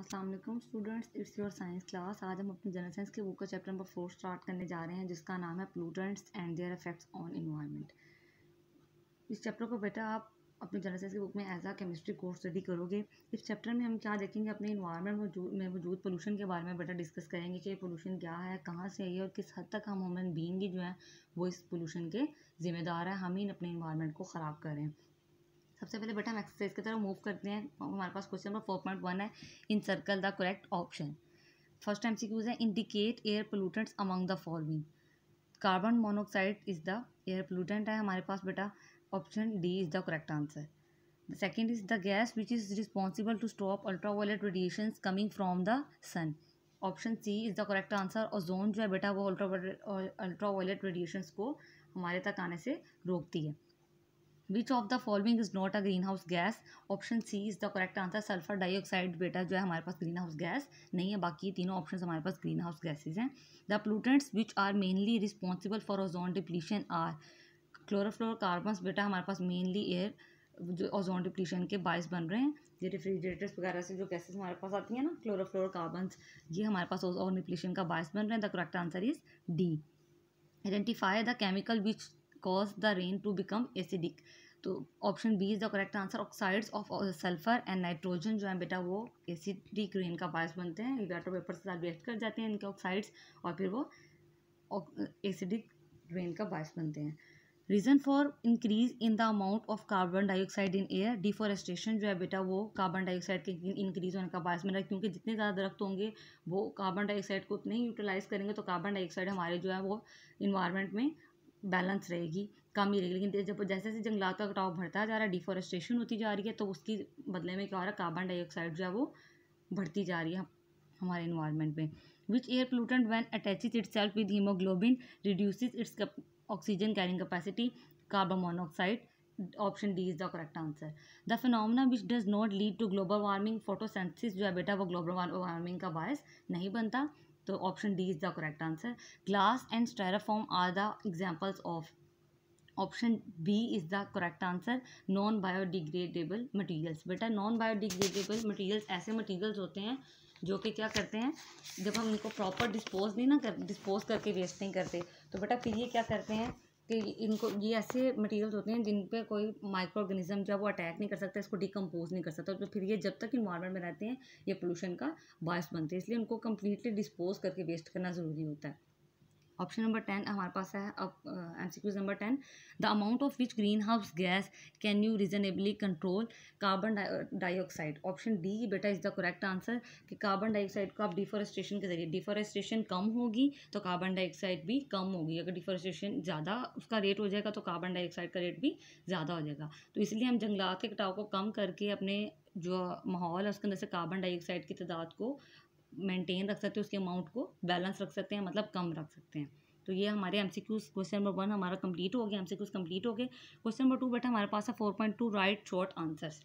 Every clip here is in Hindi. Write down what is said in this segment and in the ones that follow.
अस्सलाम वालेकुम students, it's your science class. आज हम अपने जनरल साइंस के बुक का चैप्टर नंबर 4 स्टार्ट करने जा रहे हैं, जिसका नाम है pollutants and there effects on environment. इस चैप्टर को बेटा आप अपने जनरल साइंस की बुक में एज आ केमिस्ट्री कोर्स स्टडी करोगे। इस चैप्टर में हम क्या देखेंगे, अपने इन्वायरमेंट में मौजूद पोल्यूशन के बारे में बेटा डिस्कस करेंगे कि पोल्यूशन क्या है, कहाँ से आई है और किस हद तक हम ह्यूमन बीइंग जो है वो इस पोल्यूशन के जिम्मेदार है। हम ही अपने इन्वायरमेंट को ख़राब कर रहे हैं। सबसे पहले बेटा हम एक्सरसाइज की तरफ मूव करते हैं। हमारे पास क्वेश्चन नंबर 4.1 है, in circle the correct option. First MCQs है, indicate air pollutants among the following. Carbon monoxide is the air pollutant है हमारे पास बेटा, option D is the correct answer. The second is the gas which is responsible to stop ultraviolet radiation coming from the sun, option C is the correct answer. Ozone जो है बेटा वो अल्ट्रावायलेट रेडिएशन को हमारे तक आने से रोकती है। Which of the following is not a greenhouse gas, option C is the correct answer. Sulphur dioxide बेटा जो है हमारे पास ग्रीन हाउस गैस नहीं है, बाकी तीनों ऑप्शन हमारे पास ग्रीन हाउस गैसेज हैं। The pollutants which are mainly responsible for ozone depletion are, chlorofluorocarbons बेटा हमारे पास मेनली एयर जो ओजोन डिप्लीशन के बायस बन रहे हैं। ये रेफ्रिजरेटर्स वगैरह से जो गैसेज हमारे पास आती हैं ना, क्लोरोफ्लोरोकार्बन्स, ये हमारे पास ओजोन डिप्लीशन का बायस बन रहे हैं। The correct answer is D. Identify the chemical which cause the rain to become acidic, तो option B is the correct answer. Oxides of sulphur and nitrogen जो है बेटा वो एसिडिक रेन का बायस बनते हैं। वाटर वेपर के साथ रिएक्ट कर जाते हैं इनके ऑक्साइड्स और फिर वो एसिडिक रेन का बायस बनते हैं। Reason for increase in the amount of carbon dioxide in air, deforestation जो है बेटा वो कार्बन डाइऑक्साइड के इंक्रीज होने का बायस बन रहा है, क्योंकि जितने ज़्यादा दरख्त होंगे वो कार्बन डाइऑक्साइड को उतने ही यूटिलाइज करेंगे, तो कार्बन डाइऑक्साइड हमारे जो है वो इन्वायरमेंट में बैलेंस रहेगी, कम ही रहेगी। लेकिन जब जैसे जैसे जंगलात का कटाव बढ़ता जा रहा है, डिफॉरेस्टेशन होती जा रही है, तो उसकी बदले में क्या हो रहा है, कार्बन डाइऑक्साइड जो है वो बढ़ती जा रही है हमारे इन्वायरमेंट में। Which air pollutant when attaches itself with haemoglobin reduces its oxygen carrying capacity, carbon monoxide, option D is the correct answer. The phenomena which does not lead to global warming, photosynthesis जो है बेटा वो ग्लोबल वार्मिंग का बायस नहीं बनता, तो option D is the correct answer. Glass and styrofoam are the examples of, option B is the correct answer. Non biodegradable materials, बेटा नॉन बायोडिग्रेडेबल मटेरियल्स ऐसे मटेरियल्स होते हैं जो कि क्या करते हैं, जब हम इनको प्रॉपर डिस्पोज करके वेस्ट नहीं करते, तो बेटा फिर ये क्या करते हैं कि इनको, ये ऐसे मटेरियल्स होते हैं जिन पे कोई माइक्रो ऑर्गेनिज्म जो है वो अटैक नहीं कर सकता, इसको डिकम्पोज नहीं कर सकता, तो फिर ये जब तक इन्वायरमेंट में रहते हैं ये पोल्यूशन का बायस बनते हैं, इसलिए उनको कम्प्लीटली डिस्पोज करके वेस्ट करना ज़रूरी होता है। ऑप्शन नंबर 10 हमारे पास है। अब MCQs number 10, the amount of which green house gas can you reasonably control, carbon dioxide, option D बेटा इज द करेक्ट आंसर। कि कार्बन डाइऑक्साइड को आप डिफॉरेस्टेशन के जरिए, डिफॉरेस्टेशन कम होगी तो कार्बन डाइऑक्साइड भी कम होगी, अगर डिफॉरेस्टेशन ज़्यादा उसका रेट हो जाएगा तो कार्बन डाइऑक्साइड का रेट भी ज़्यादा हो जाएगा, तो इसलिए हम जंगलात के कटाव को कम करके अपने जो माहौल है उसके अंदर से कार्बन डाइऑक्साइड की तादाद को मेंटेन रख सकते हैं, उसके अमाउंट को बैलेंस रख सकते हैं, मतलब कम रख सकते हैं। तो ये हमारे एमसीक्यूज क्वेश्चन नंबर 1 हमारा कंप्लीट हो गया, एमसीक्यूज कंप्लीट हो गए। क्वेश्चन नंबर 2 बेटा हमारे पास है 4.2 राइट शॉर्ट आंसर्स।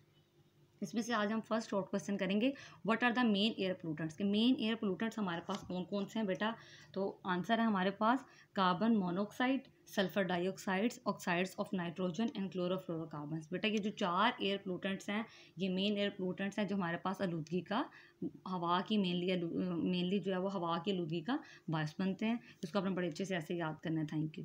इसमें से आज हम फर्स्ट शॉर्ट क्वेश्चन करेंगे, what are the main air pollutants. के मेन एयर पोल्यूटेंट्स हमारे पास कौन कौन से हैं बेटा, तो आंसर है हमारे पास carbon monoxide, sulphur dioxides, oxides of nitrogen and chlorofluorocarbons. बेटा ये जो 4 एयर पोल्यूटेंट्स हैं ये मेन एयर पोल्यूटेंट्स हैं जो हमारे पास आलूदगी का, हवा की मेनली जो है वो हवा की आलूदगी का बायस बनते हैं। इसको आपने बड़े अच्छे से ऐसे याद करना है। Thank you.